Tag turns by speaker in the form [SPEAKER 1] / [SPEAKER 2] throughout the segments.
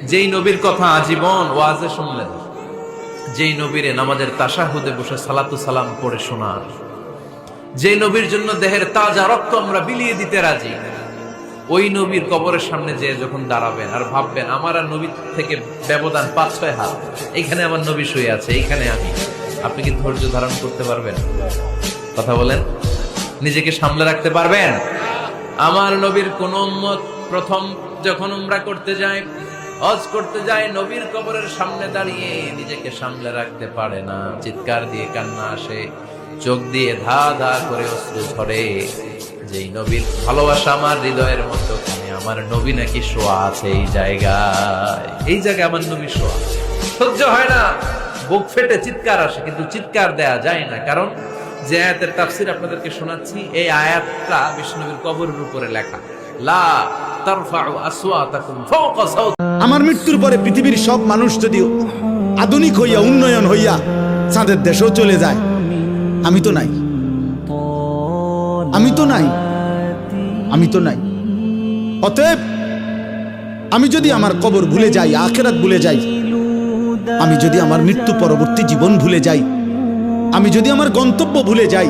[SPEAKER 1] যেই নবীর কথা আজীবন ওয়াজে শুনলেন, যেই নবীরে নামাজের তাশাহুদে বসে সালাতু সালাম পড়ে শোনার, যে নবীর জন্য দেহের তাজা রক্ত আমরা বিলিয়ে দিতে রাজি, ওই নবীর কবরের সামনে যে যখন দাঁড়াবেন আর ভাববেন আমার আর নবী থেকে ব্যবধান 5-6 হাত, এইখানে আমার নবী শুয়ে আছে, এইখানে আমি, আপনি কি ধৈর্য ধারণ করতে পারবেন? কথা বলেন, নিজেকে সামলে রাখতে পারবেন? আমার নবীর কোন উম্মত প্রথম যখন উমরা করতে যায়, হজ করতে যায়, নবীর কবরের সামনে দাঁড়িয়ে নিজেকে সামলে রাখতে পারে না, চিৎকার দিয়ে কান্না আসে, চোখ দিয়ে ধা ধা করে অশ্রু ঝরে। যেই নবীর ভালোবাসা আমার হৃদয়ের মধ্যখানে, আমার নবী নাকি শোয়া আছে এই জায়গায় আমার নবী শোয়া। সহ্য হয় না, বুক ফেটে চিৎকার আসে, কিন্তু চিৎকার দেয়া যায় না। কারণ যে আয়াতের তাফসীর আপনাদেরকে শোনাচ্ছি, এই আয়াতটা বিষ্ণুবীর কবরের উপরে লেখা, লা তারফাউ আসওয়াতাকুম ফাওকা সাওত।
[SPEAKER 2] আমার মৃত্যুর পরে পৃথিবীর সব মানুষ যদি আধুনিক হইয়া উন্নয়ন হইয়া চাঁদের দেশেও চলে যায়, আমি তো নাই, আমি তো নাই, আমি তো নাই। অতএব আমি যদি আমার কবর ভুলে যাই, আখিরাত ভুলে যাই, আমি যদি আমার মৃত্যু পরবর্তী জীবন ভুলে যাই, আমি যদি আমার গন্তব্য ভুলে যাই,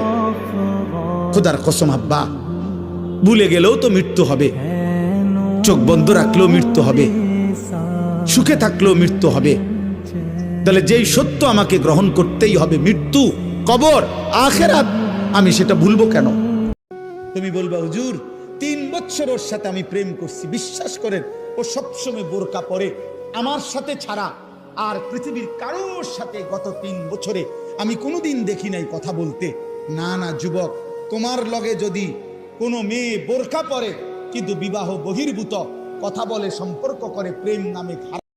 [SPEAKER 2] খোদার কসম আব্বা, ভুলে গেলেও তো মৃত্যু হবে, চোখ বন্ধ রাখলেও মৃত্যু হবে, সুখে থাকলেও মৃত্যু হবে। তাহলে যেই সত্য আমাকে গ্রহণ করতেই হবে, মৃত্যু, কবর, আখিরাত, আমি সেটা ভুলবো কেন? তুমি বলবা হুজুর 3 বছর ওর সাথে আমি প্রেম করছি, বিশ্বাস করেন ও সবসময় বোরকা পরে, আমার সাথে ছাড়া আর পৃথিবীর কারোর সাথে গত 3 বছরে আমি কোনোদিন দেখি নাই কথা বলতে। না না যুবক, তোমার লগে যদি কোনো মেয়ে বোরকা পরে কিন্তু বিবাহ বহির্ভূত কথা বলে, সম্পর্ক করে, প্রেম নামে